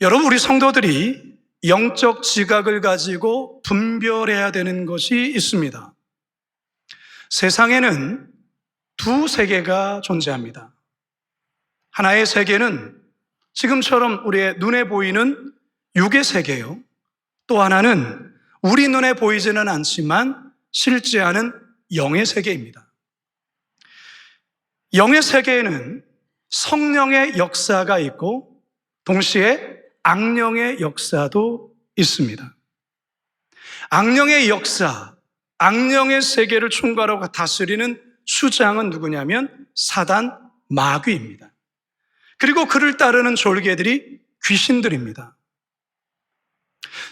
여러분, 우리 성도들이 영적 지각을 가지고 분별해야 되는 것이 있습니다. 세상에는 두 세계가 존재합니다. 하나의 세계는 지금처럼 우리의 눈에 보이는 육의 세계요. 또 하나는 우리 눈에 보이지는 않지만 실제하는 영의 세계입니다. 영의 세계에는 성령의 역사가 있고 동시에 악령의 역사도 있습니다. 악령의 역사, 악령의 세계를 총괄하고 다스리는 수장은 누구냐면 사단, 마귀입니다. 그리고 그를 따르는 졸개들이 귀신들입니다.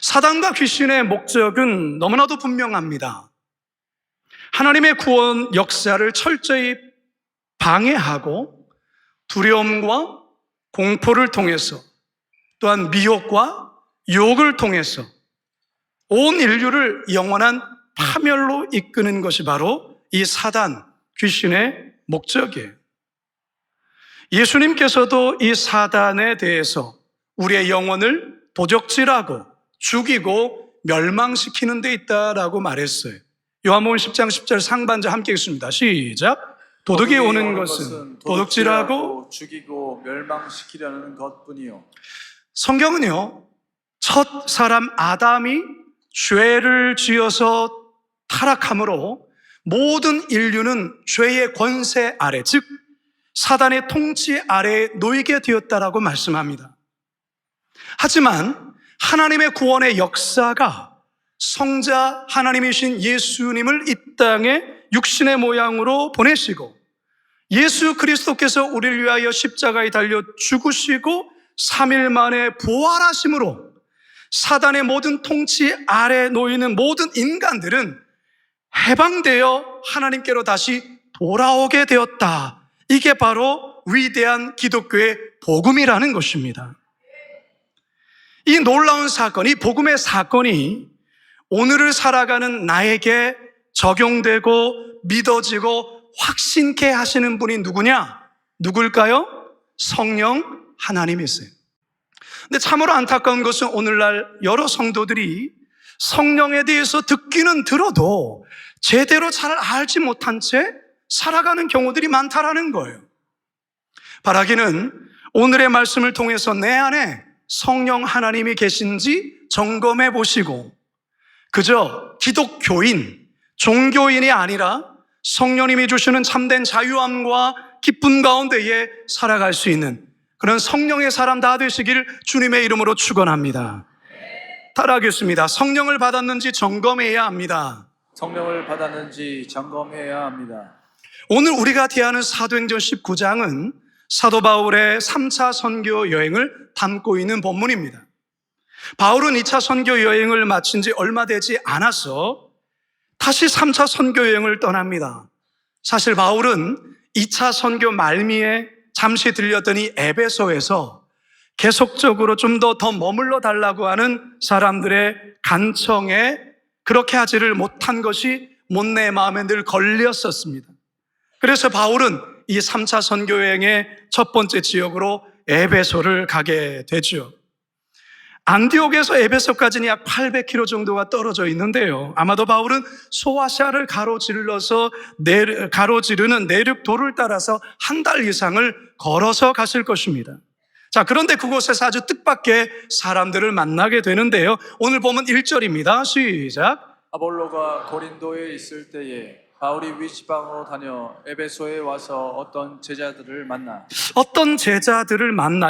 사단과 귀신의 목적은 너무나도 분명합니다. 하나님의 구원 역사를 철저히 방해하고 두려움과 공포를 통해서 또한 미혹과 유혹을 통해서 온 인류를 영원한 파멸로 이끄는 것이 바로 이 사단, 귀신의 목적이에요. 예수님께서도 이 사단에 대해서 우리의 영혼을 도적질하고 죽이고 멸망시키는 데 있다라고 말했어요. 요한복음 10장 10절 상반절 함께 읽습니다. 시작. 도둑이 오는 것은 도둑질하고 죽이고 멸망시키려는 것뿐이요. 성경은요, 첫 사람 아담이 죄를 지어서 타락함으로 모든 인류는 죄의 권세 아래, 즉 사단의 통치 아래에 놓이게 되었다라고 말씀합니다. 하지만 하나님의 구원의 역사가 성자 하나님이신 예수님을 이 땅에 육신의 모양으로 보내시고 예수 그리스도께서 우리를 위하여 십자가에 달려 죽으시고 3일 만에 부활하심으로 사단의 모든 통치 아래 놓이는 모든 인간들은 해방되어 하나님께로 다시 돌아오게 되었다. 이게 바로 위대한 기독교의 복음이라는 것입니다. 이 놀라운 사건, 이 복음의 사건이 오늘을 살아가는 나에게 적용되고 믿어지고 확신케 하시는 분이 누구냐? 누굴까요? 성령 하나님이세요. 근데 참으로 안타까운 것은 오늘날 여러 성도들이 성령에 대해서 듣기는 들어도 제대로 잘 알지 못한 채 살아가는 경우들이 많다라는 거예요. 바라기는 오늘의 말씀을 통해서 내 안에 성령 하나님이 계신지 점검해 보시고 그저 기독교인, 종교인이 아니라 성령님이 주시는 참된 자유함과 기쁨 가운데에 살아갈 수 있는 그런 성령의 사람 다 되시길 주님의 이름으로 축원합니다. 따라하겠습니다. 성령을 받았는지 점검해야 합니다. 성령을 받았는지 점검해야 합니다. 오늘 우리가 대하는 사도행전 19장은 사도 바울의 3차 선교 여행을 담고 있는 본문입니다. 바울은 2차 선교 여행을 마친 지 얼마 되지 않아서 다시 3차 선교 여행을 떠납니다. 사실 바울은 2차 선교 말미에 잠시 들렸던 이 에베소에서 계속적으로 좀 더 머물러 달라고 하는 사람들의 간청에 그렇게 하지를 못한 것이 못내 마음에 늘 걸렸었습니다. 그래서 바울은 이 3차 선교 여행의 첫 번째 지역으로 에베소를 가게 되죠. 안디옥에서 에베소까지는 약 800km 정도가 떨어져 있는데요. 아마도 바울은 소아시아를 가로지르는 내륙도를 따라서 한 달 이상을 걸어서 갔을 것입니다. 자, 그런데 그곳에서 아주 뜻밖의 사람들을 만나게 되는데요. 오늘 보면 1절입니다. 시작. 아볼로가 고린도에 있을 때에 바울이 위지방으로 다녀 에베소에 와서 어떤 제자들을 만나.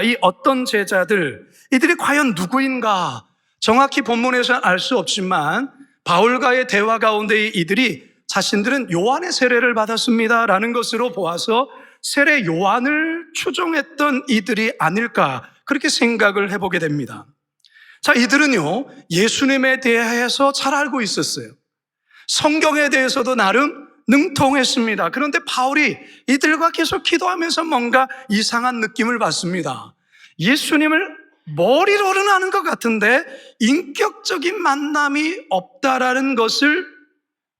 이 어떤 제자들, 이들이 과연 누구인가? 정확히 본문에서는 알 수 없지만 바울과의 대화 가운데 이들이 자신들은 요한의 세례를 받았습니다라는 것으로 보아서 세례 요한을 추종했던 이들이 아닐까 그렇게 생각을 해보게 됩니다. 자, 이들은요 예수님에 대해서 잘 알고 있었어요. 성경에 대해서도 나름 능통했습니다. 그런데 바울이 이들과 계속 기도하면서 뭔가 이상한 느낌을 받습니다. 예수님을 머리로는 아는 것 같은데 인격적인 만남이 없다라는 것을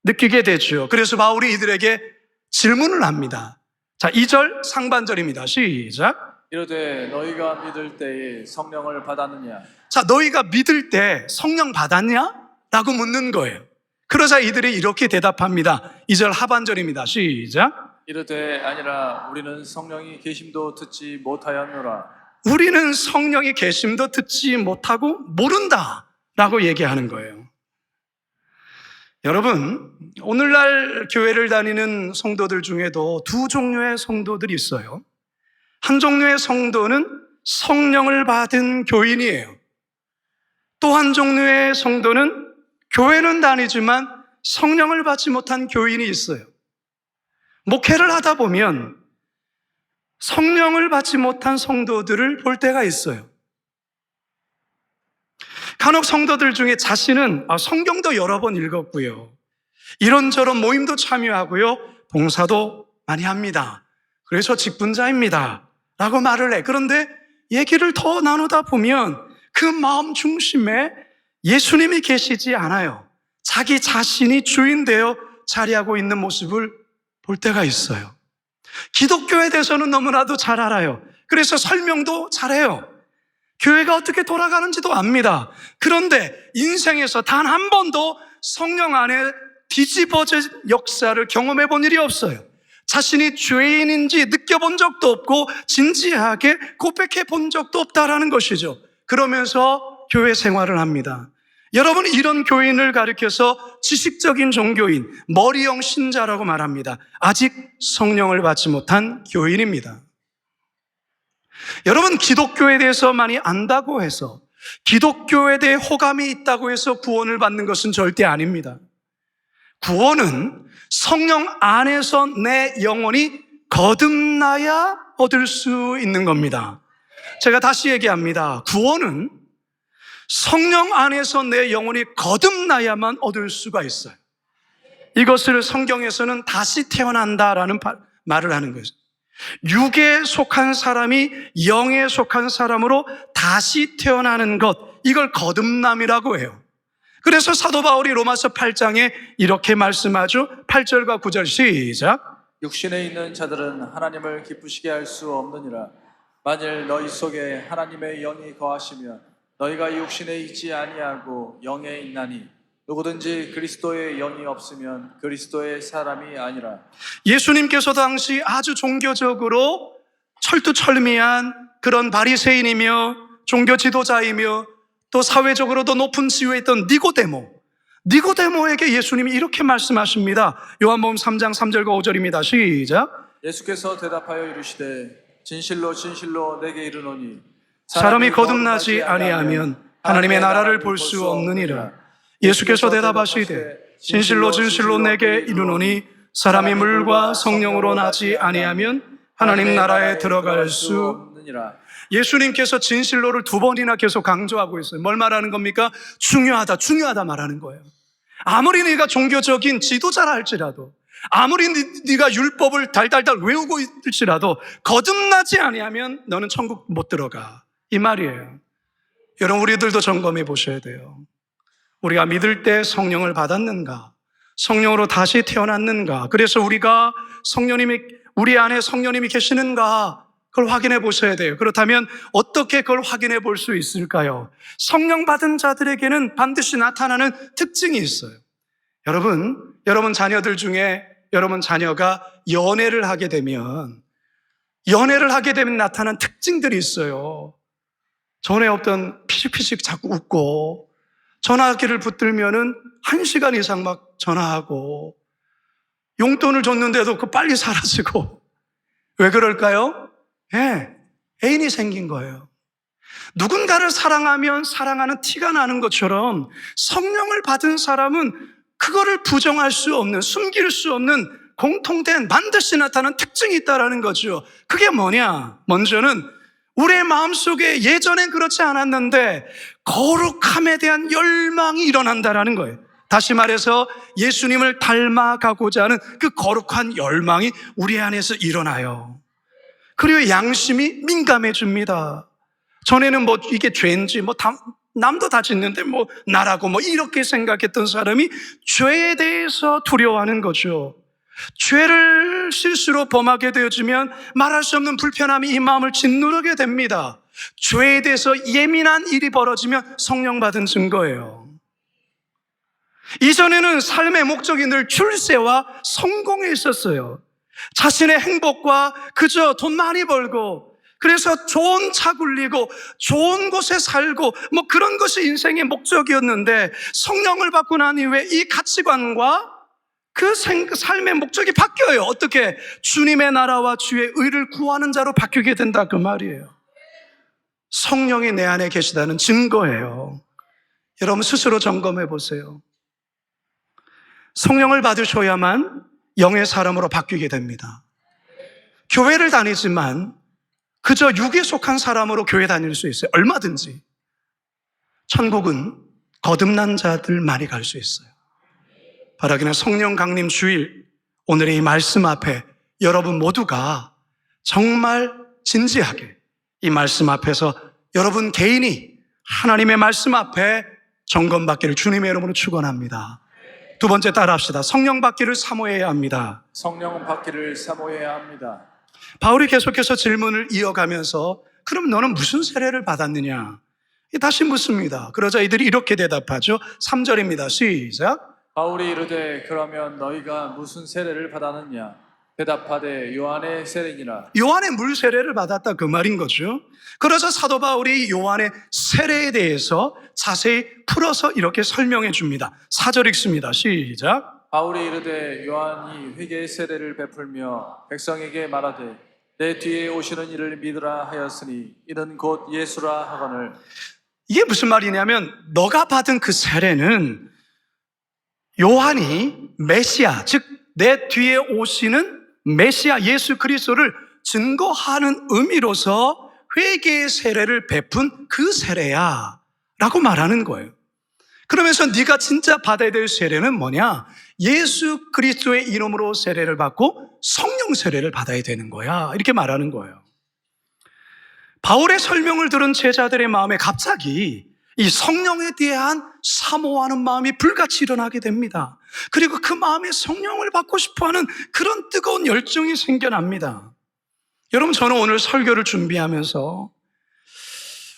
느끼게 되죠. 그래서 바울이 이들에게 질문을 합니다. 자, 2절 상반절입니다. 시작. 이르되 너희가 믿을 때에 성령을 받았느냐? 자, 너희가 믿을 때 성령 받았냐? 라고 묻는 거예요. 그러자 이들이 이렇게 대답합니다. 2절 하반절입니다. 시작. 이르되 아니라 우리는 성령이 계심도 듣지 못하였노라. 우리는 성령의 계심도 듣지 못하고 모른다 라고 얘기하는 거예요. 여러분, 오늘날 교회를 다니는 성도들 중에도 두 종류의 성도들이 있어요. 한 종류의 성도는 성령을 받은 교인이에요. 또 한 종류의 성도는 교회는 다니지만 성령을 받지 못한 교인이 있어요. 목회를 하다 보면 성령을 받지 못한 성도들을 볼 때가 있어요. 간혹 성도들 중에 자신은 성경도 여러 번 읽었고요, 이런저런 모임도 참여하고요, 봉사도 많이 합니다, 그래서 직분자입니다 라고 말을 해. 그런데 얘기를 더 나누다 보면 그 마음 중심에 예수님이 계시지 않아요. 자기 자신이 주인 되어 자리하고 있는 모습을 볼 때가 있어요. 기독교에 대해서는 너무나도 잘 알아요. 그래서 설명도 잘해요. 교회가 어떻게 돌아가는지도 압니다. 그런데 인생에서 단 한 번도 성령 안에 뒤집어진 역사를 경험해 본 일이 없어요. 자신이 죄인인지 느껴본 적도 없고 진지하게 고백해 본 적도 없다라는 것이죠. 그러면서 교회 생활을 합니다. 여러분, 이런 교인을 가리켜서 지식적인 종교인, 머리형 신자라고 말합니다. 아직 성령을 받지 못한 교인입니다. 여러분, 기독교에 대해서 많이 안다고 해서, 기독교에 대해 호감이 있다고 해서 구원을 받는 것은 절대 아닙니다. 구원은 성령 안에서 내 영혼이 거듭나야 얻을 수 있는 겁니다. 제가 다시 얘기합니다. 구원은 성령 안에서 내 영혼이 거듭나야만 얻을 수가 있어요. 이것을 성경에서는 다시 태어난다라는 말을 하는 거죠. 육에 속한 사람이 영에 속한 사람으로 다시 태어나는 것, 이걸 거듭남이라고 해요. 그래서 사도 바울이 로마서 8장에 이렇게 말씀하죠. 8절과 9절 시작. 육신에 있는 자들은 하나님을 기쁘시게 할 수 없느니라. 만일 너희 속에 하나님의 영이 거하시면 너희가 육신에 있지 아니하고 영에 있나니 누구든지 그리스도의 영이 없으면 그리스도의 사람이 아니라. 예수님께서 당시 아주 종교적으로 철두철미한 그런 바리새인이며 종교 지도자이며 또 사회적으로도 높은 지위에 있던 니고데모에게 예수님이 이렇게 말씀하십니다. 요한복음 3장 3절과 5절입니다. 시작. 예수께서 대답하여 이르시되 진실로 진실로 내게 이르노니 사람이 거듭나지 아니하면 하나님의 나라를 볼 수 없느니라. 예수께서 대답하시되 진실로 진실로 내게 이르노니 사람이 물과 성령으로 나지 아니하면 하나님 나라에 들어갈 수 없느니라. 예수님께서 진실로를 두 번이나 계속 강조하고 있어요. 뭘 말하는 겁니까? 중요하다 말하는 거예요. 아무리 네가 종교적인 지도자라 할지라도, 아무리 네가 율법을 달달달 외우고 있을지라도 거듭나지 아니하면 너는 천국 못 들어가, 이 말이에요. 여러분, 우리들도 점검해 보셔야 돼요. 우리가 믿을 때 성령을 받았는가? 성령으로 다시 태어났는가? 그래서 우리가 우리 안에 성령님이 계시는가? 그걸 확인해 보셔야 돼요. 그렇다면 어떻게 그걸 확인해 볼 수 있을까요? 성령 받은 자들에게는 반드시 나타나는 특징이 있어요. 여러분 자녀들 중에 여러분 자녀가 연애를 하게 되면 나타나는 특징들이 있어요. 전에 없던 피식피식 자꾸 웃고, 전화기를 붙들면은 1시간 이상 막 전화하고, 용돈을 줬는데도 그 빨리 사라지고. 왜 그럴까요? 애인이 생긴 거예요. 누군가를 사랑하면 사랑하는 티가 나는 것처럼 성령을 받은 사람은 그거를 부정할 수 없는, 숨길 수 없는 공통된 반드시 나타나는 특징이 있다는 거죠. 그게 뭐냐? 먼저는 우리의 마음속에 예전엔 그렇지 않았는데 거룩함에 대한 열망이 일어난다는 거예요. 다시 말해서 예수님을 닮아가고자 하는 그 거룩한 열망이 우리 안에서 일어나요. 그리고 양심이 민감해집니다. 전에는 이게 죄인지, 남도 다 짓는데 나라고 이렇게 생각했던 사람이 죄에 대해서 두려워하는 거죠. 죄를 하나를 실수로 범하게 되어지면 말할 수 없는 불편함이 이 마음을 짓누르게 됩니다. 죄에 대해서 예민한 일이 벌어지면 성령 받은 증거예요. 이전에는 삶의 목적이 늘 출세와 성공에 있었어요. 자신의 행복과 그저 돈 많이 벌고, 그래서 좋은 차 굴리고 좋은 곳에 살고 뭐 그런 것이 인생의 목적이었는데, 성령을 받고 난 이후에 이 가치관과 그 삶의 목적이 바뀌어요. 어떻게? 주님의 나라와 주의 의를 구하는 자로 바뀌게 된다, 그 말이에요. 성령이 내 안에 계시다는 증거예요. 여러분 스스로 점검해 보세요. 성령을 받으셔야만 영의 사람으로 바뀌게 됩니다. 교회를 다니지만 그저 육에 속한 사람으로 교회 다닐 수 있어요. 얼마든지. 천국은 거듭난 자들만이 갈 수 있어요. 바라기는 성령 강림 주일, 오늘의 이 말씀 앞에 여러분 모두가 정말 진지하게 이 말씀 앞에서 여러분 개인이 하나님의 말씀 앞에 점검받기를 주님의 이름으로 축원합니다. 두 번째 따라합시다. 성령 받기를 사모해야 합니다. 성령 받기를 사모해야 합니다. 바울이 계속해서 질문을 이어가면서 그럼 너는 무슨 세례를 받았느냐? 다시 묻습니다. 그러자 이들이 이렇게 대답하죠. 3절입니다. 시작. 바울이 이르되 그러면 너희가 무슨 세례를 받았느냐? 대답하되 요한의 세례니라. 요한의 물 세례를 받았다, 그 말인 거죠. 그래서 사도 바울이 요한의 세례에 대해서 자세히 풀어서 이렇게 설명해 줍니다. 4절 읽습니다. 시작. 바울이 이르되 요한이 회개의 세례를 베풀며 백성에게 말하되 내 뒤에 오시는 이를 믿으라 하였으니 이는 곧 예수라 하거늘. 이게 무슨 말이냐면, 너가 받은 그 세례는 요한이 메시아, 즉 내 뒤에 오시는 메시아 예수 그리스도를 증거하는 의미로서 회개의 세례를 베푼 그 세례야 라고 말하는 거예요. 그러면서 네가 진짜 받아야 될 세례는 뭐냐? 예수 그리스도의 이름으로 세례를 받고 성령 세례를 받아야 되는 거야, 이렇게 말하는 거예요. 바울의 설명을 들은 제자들의 마음에 갑자기 이 성령에 대한 사모하는 마음이 불같이 일어나게 됩니다. 그리고 그 마음에 성령을 받고 싶어하는 그런 뜨거운 열정이 생겨납니다. 여러분, 저는 오늘 설교를 준비하면서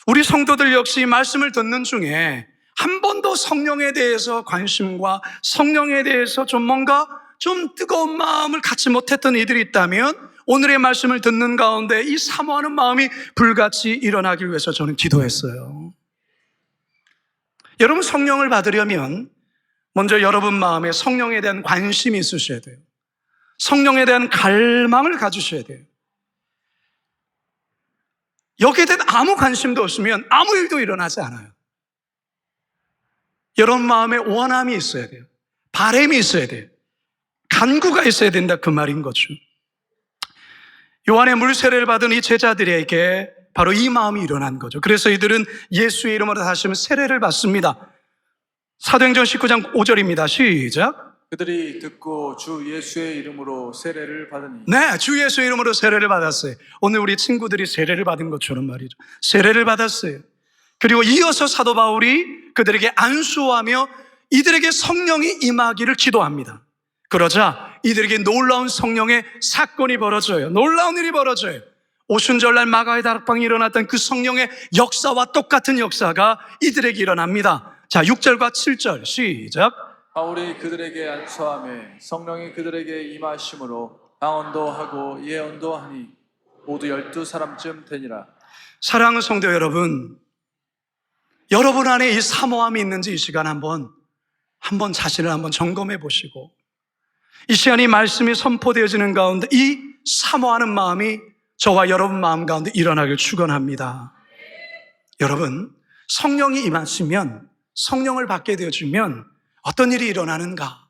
우리 성도들 역시 말씀을 듣는 중에 한 번도 성령에 대해서 관심과 성령에 대해서 좀 뭔가 좀 뜨거운 마음을 갖지 못했던 이들이 있다면, 오늘의 말씀을 듣는 가운데 이 사모하는 마음이 불같이 일어나기 위해서 저는 기도했어요. 여러분, 성령을 받으려면 먼저 여러분 마음에 성령에 대한 관심이 있으셔야 돼요. 성령에 대한 갈망을 가지셔야 돼요. 여기에 대한 아무 관심도 없으면 아무 일도 일어나지 않아요. 여러분 마음에 원함이 있어야 돼요. 바람이 있어야 돼요. 간구가 있어야 된다, 그 말인 거죠. 요한의 물 세례를 받은 이 제자들에게 바로 이 마음이 일어난 거죠. 그래서 이들은 예수의 이름으로 다시 한번 세례를 받습니다. 사도행전 19장 5절입니다. 시작. 그들이 듣고 주 예수의 이름으로 세례를 받으니. 네, 주 예수의 이름으로 세례를 받았어요. 오늘 우리 친구들이 세례를 받은 것처럼 말이죠. 세례를 받았어요. 그리고 이어서 사도 바울이 그들에게 안수하며 이들에게 성령이 임하기를 기도합니다. 그러자 이들에게 놀라운 성령의 사건이 벌어져요. 놀라운 일이 벌어져요. 오순절날 마가의 다락방이 일어났던 그 성령의 역사와 똑같은 역사가 이들에게 일어납니다. 자, 6절과 7절 시작. 바울이 그들에게 안수하며 성령이 그들에게 임하심으로 방언도 하고 예언도 하니 모두 12사람쯤 되니라. 사랑하는 성도 여러분, 여러분 안에 이 사모함이 있는지 이 시간 한번 자신을 한번 점검해 보시고, 이 시간이 말씀이 선포되어지는 가운데 이 사모하는 마음이 저와 여러분 마음 가운데 일어나길 축원합니다. 여러분, 성령이 임하시면, 성령을 받게 되어지면 어떤 일이 일어나는가?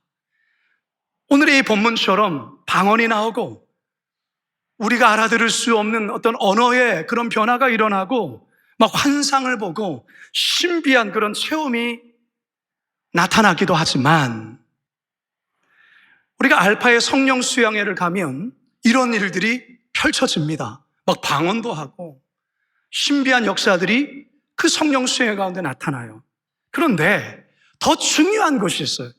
오늘의 이 본문처럼 방언이 나오고 우리가 알아들을 수 없는 어떤 언어의 그런 변화가 일어나고 막 환상을 보고 신비한 그런 체험이 나타나기도 하지만, 우리가 알파의 성령 수양회를 가면 이런 일들이 펼쳐집니다. 막 방언도 하고 신비한 역사들이 그 성령 수양회 가운데 나타나요. 그런데 더 중요한 것이 있어요.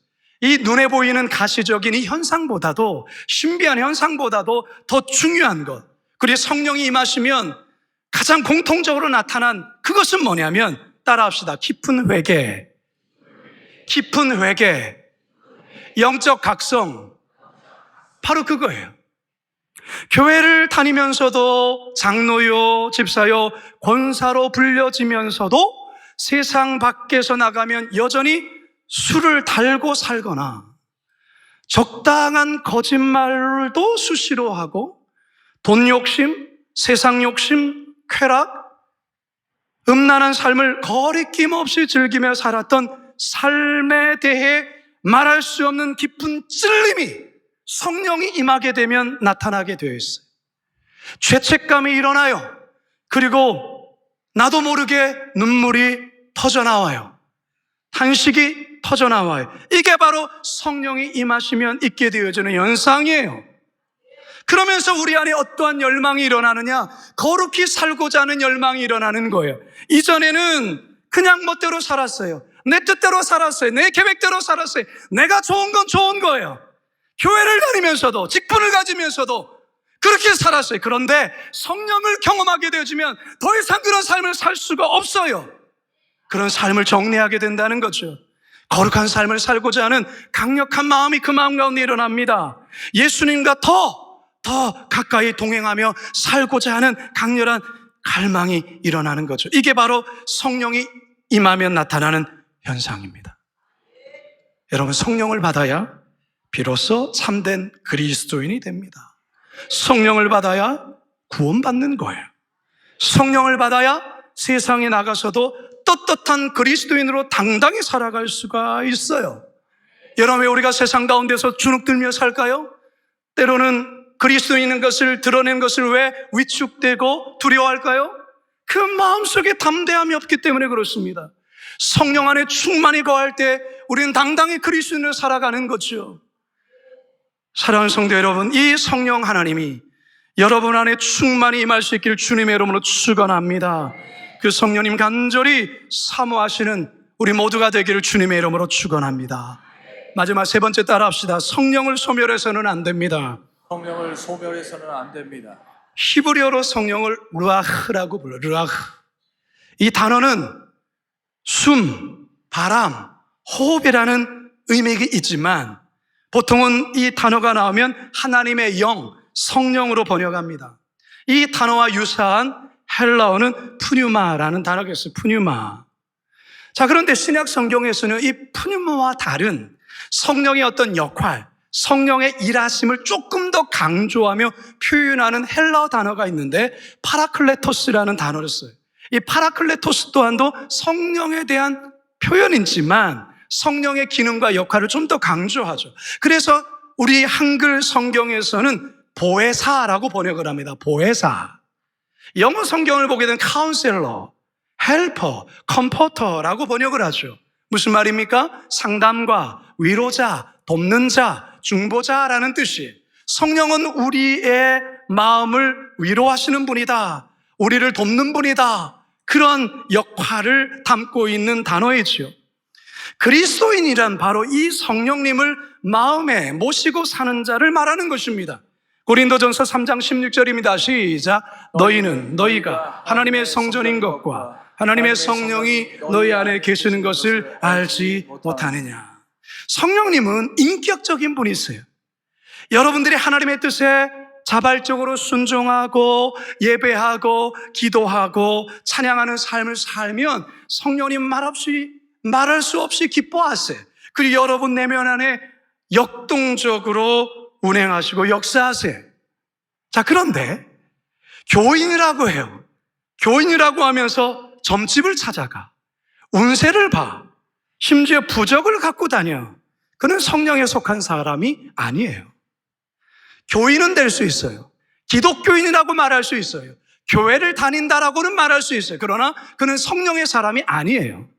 이 눈에 보이는 가시적인 이 현상보다도, 신비한 현상보다도 더 중요한 것, 그리고 성령이 임하시면 가장 공통적으로 나타난 그것은 뭐냐면, 따라합시다. 깊은 회개, 깊은 회개, 영적 각성, 바로 그거예요. 교회를 다니면서도 장로요, 집사요, 권사로 불려지면서도 세상 밖에서 나가면 여전히 술을 달고 살거나 적당한 거짓말도 수시로 하고 돈 욕심, 세상 욕심, 쾌락, 음란한 삶을 거리낌 없이 즐기며 살았던 삶에 대해 말할 수 없는 깊은 찔림이 성령이 임하게 되면 나타나게 되어 있어요. 죄책감이 일어나요. 그리고 나도 모르게 눈물이 터져나와요. 탄식이 터져나와요. 이게 바로 성령이 임하시면 있게 되어지는 현상이에요. 그러면서 우리 안에 어떠한 열망이 일어나느냐? 거룩히 살고자 하는 열망이 일어나는 거예요. 이전에는 그냥 멋대로 살았어요. 내 뜻대로 살았어요. 내 계획대로 살았어요. 내가 좋은 건 좋은 거예요. 교회를 다니면서도, 직분을 가지면서도 그렇게 살았어요. 그런데 성령을 경험하게 되어지면 더 이상 그런 삶을 살 수가 없어요. 그런 삶을 정리하게 된다는 거죠. 거룩한 삶을 살고자 하는 강력한 마음이 그 마음 가운데 일어납니다. 예수님과 더 가까이 동행하며 살고자 하는 강렬한 갈망이 일어나는 거죠. 이게 바로 성령이 임하면 나타나는 현상입니다. 여러분, 성령을 받아야 비로소 참된 그리스도인이 됩니다. 성령을 받아야 구원받는 거예요. 성령을 받아야 세상에 나가서도 떳떳한 그리스도인으로 당당히 살아갈 수가 있어요. 여러분, 왜 우리가 세상 가운데서 주눅들며 살까요? 때로는 그리스도인인 것을 드러낸 것을 왜 위축되고 두려워할까요? 그 마음속에 담대함이 없기 때문에 그렇습니다. 성령 안에 충만히 거할 때 우리는 당당히 그리스도인으로 살아가는 거죠. 사랑하는 성도 여러분, 이 성령 하나님이 여러분 안에 충만히 임할 수 있기를 주님의 이름으로 축원합니다. 그 성령님 간절히 사모하시는 우리 모두가 되기를 주님의 이름으로 축원합니다. 마지막 세 번째 따라합시다. 성령을 소멸해서는 안 됩니다. 성령을 소멸해서는 안 됩니다. 히브리어로 성령을 르아흐라고 불러요. 르아흐. 이 단어는 숨, 바람, 호흡이라는 의미가 있지만 보통은 이 단어가 나오면 하나님의 영, 성령으로 번역합니다. 이 단어와 유사한 헬라어는 푸뉴마라는 단어가 있어요. 푸뉴마. 자, 그런데 신약 성경에서는 이 푸뉴마와 다른 성령의 어떤 역할, 성령의 일하심을 조금 더 강조하며 표현하는 헬라어 단어가 있는데 파라클레토스라는 단어를 써요. 이 파라클레토스 또한도 성령에 대한 표현이지만 성령의 기능과 역할을 좀 더 강조하죠. 그래서 우리 한글 성경에서는 보혜사라고 번역을 합니다. 보혜사. 영어 성경을 보게 되면 카운셀러, 헬퍼, 컴포터라고 번역을 하죠. 무슨 말입니까? 상담가, 위로자, 돕는 자, 중보자라는 뜻이. 성령은 우리의 마음을 위로하시는 분이다. 우리를 돕는 분이다. 그런 역할을 담고 있는 단어이지요. 그리스도인이란 바로 이 성령님을 마음에 모시고 사는 자를 말하는 것입니다. 고린도전서 3장 16절입니다. 시작. 너희가 하나님의 성전인 것과 하나님의 성령이 너희 안에 계시는 것을 알지 못하느냐. 성령님은 인격적인 분이세요. 여러분들이 하나님의 뜻에 자발적으로 순종하고 예배하고 기도하고 찬양하는 삶을 살면 성령님 말할 수 없이 기뻐하세요. 그리고 여러분 내면 안에 역동적으로 운행하시고 역사하세요. 자, 그런데 교인이라고 해요. 교인이라고 하면서 점집을 찾아가, 운세를 봐, 심지어 부적을 갖고 다녀. 그는 성령에 속한 사람이 아니에요. 교인은 될 수 있어요. 기독교인이라고 말할 수 있어요. 교회를 다닌다라고는 말할 수 있어요. 그러나 그는 성령의 사람이 아니에요.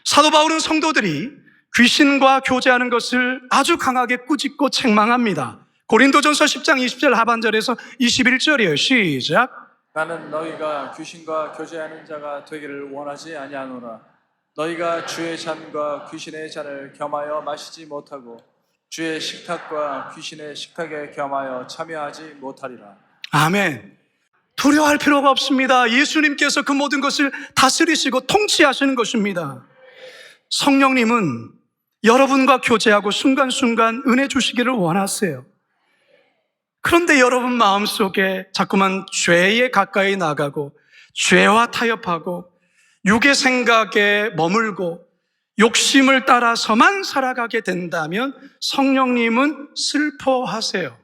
사도 바울은 성도들이 귀신과 교제하는 것을 아주 강하게 꾸짖고 책망합니다. 고린도전서 10장 20절 하반절에서 21절이에요. 시작. 나는 너희가 귀신과 교제하는 자가 되기를 원하지 아니하노라. 너희가 주의 잔과 귀신의 잔을 겸하여 마시지 못하고 주의 식탁과 귀신의 식탁에 겸하여 참여하지 못하리라. 아멘. 두려워할 필요가 없습니다. 예수님께서 그 모든 것을 다스리시고 통치하시는 것입니다. 성령님은 여러분과 교제하고 순간순간 은혜 주시기를 원하세요. 그런데 여러분 마음속에 자꾸만 죄에 가까이 나가고 죄와 타협하고 육의 생각에 머물고 욕심을 따라서만 살아가게 된다면 성령님은 슬퍼하세요.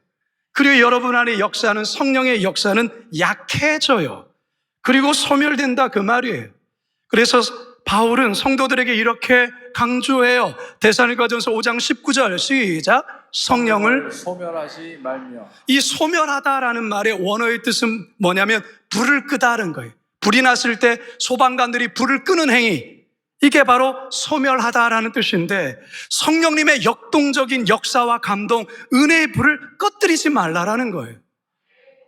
그리고 여러분 안에 역사는, 성령의 역사는 약해져요. 그리고 소멸된다, 그 말이에요. 그래서 바울은 성도들에게 이렇게 강조해요. 데살로니가전서 5장 19절 시작. 성령을 소멸하지 말며. 이 소멸하다라는 말의 원어의 뜻은 뭐냐면 불을 끄다는 거예요. 불이 났을 때 소방관들이 불을 끄는 행위, 이게 바로 소멸하다라는 뜻인데, 성령님의 역동적인 역사와 감동, 은혜의 불을 꺼뜨리지 말라라는 거예요.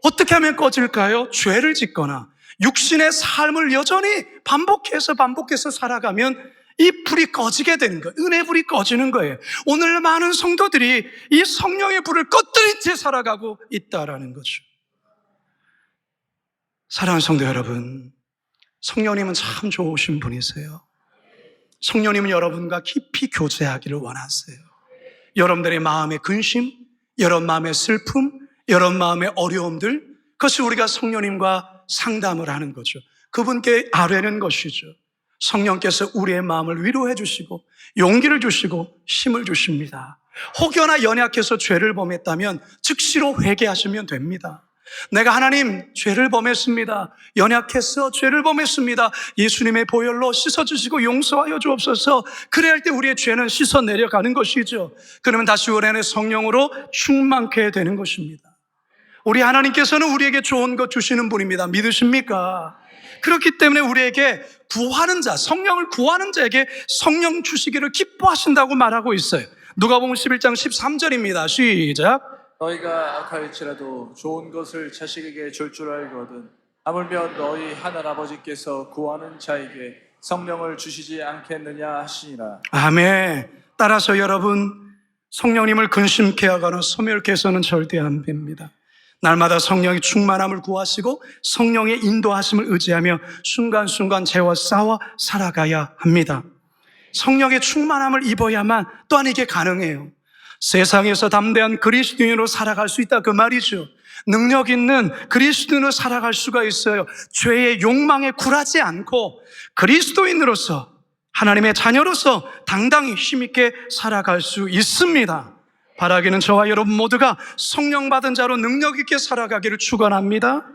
어떻게 하면 꺼질까요? 죄를 짓거나 육신의 삶을 여전히 반복해서 살아가면 이 불이 꺼지게 되는 거예요. 은혜의 불이 꺼지는 거예요. 오늘 많은 성도들이 이 성령의 불을 꺼뜨린 채 살아가고 있다라는 거죠. 사랑하는 성도 여러분, 성령님은 참 좋으신 분이세요. 성령님은 여러분과 깊이 교제하기를 원하세요. 여러분들의 마음의 근심, 여러분 마음의 슬픔, 여러분 마음의 어려움들, 그것이 우리가 성령님과 상담을 하는 거죠. 그분께 아뢰는 것이죠. 성령께서 우리의 마음을 위로해 주시고 용기를 주시고 힘을 주십니다. 혹여나 연약해서 죄를 범했다면 즉시로 회개하시면 됩니다. 내가 하나님 죄를 범했습니다. 연약해서 죄를 범했습니다. 예수님의 보혈로 씻어주시고 용서하여 주옵소서. 그래야 할 때 우리의 죄는 씻어 내려가는 것이죠. 그러면 다시 우리 안에 성령으로 충만케 되는 것입니다. 우리 하나님께서는 우리에게 좋은 것 주시는 분입니다. 믿으십니까? 그렇기 때문에 우리에게 구하는 자, 성령을 구하는 자에게 성령 주시기를 기뻐하신다고 말하고 있어요. 누가복음 11장 13절입니다. 시작. 너희가 악할지라도 좋은 것을 자식에게 줄 줄 알거든 하물며 너희 하늘아버지께서 구하는 자에게 성령을 주시지 않겠느냐 하시니라. 아멘. 따라서 여러분, 성령님을 근심케 하거나 소멸케 해서는 절대 안 됩니다. 날마다 성령의 충만함을 구하시고 성령의 인도하심을 의지하며 순간순간 죄와 싸워 살아가야 합니다. 성령의 충만함을 입어야만 또한 이게 가능해요. 세상에서 담대한 그리스도인으로 살아갈 수 있다, 그 말이죠. 능력 있는 그리스도인으로 살아갈 수가 있어요. 죄의 욕망에 굴하지 않고 그리스도인으로서, 하나님의 자녀로서 당당히 힘있게 살아갈 수 있습니다. 바라기는 저와 여러분 모두가 성령 받은 자로 능력 있게 살아가기를 축원합니다.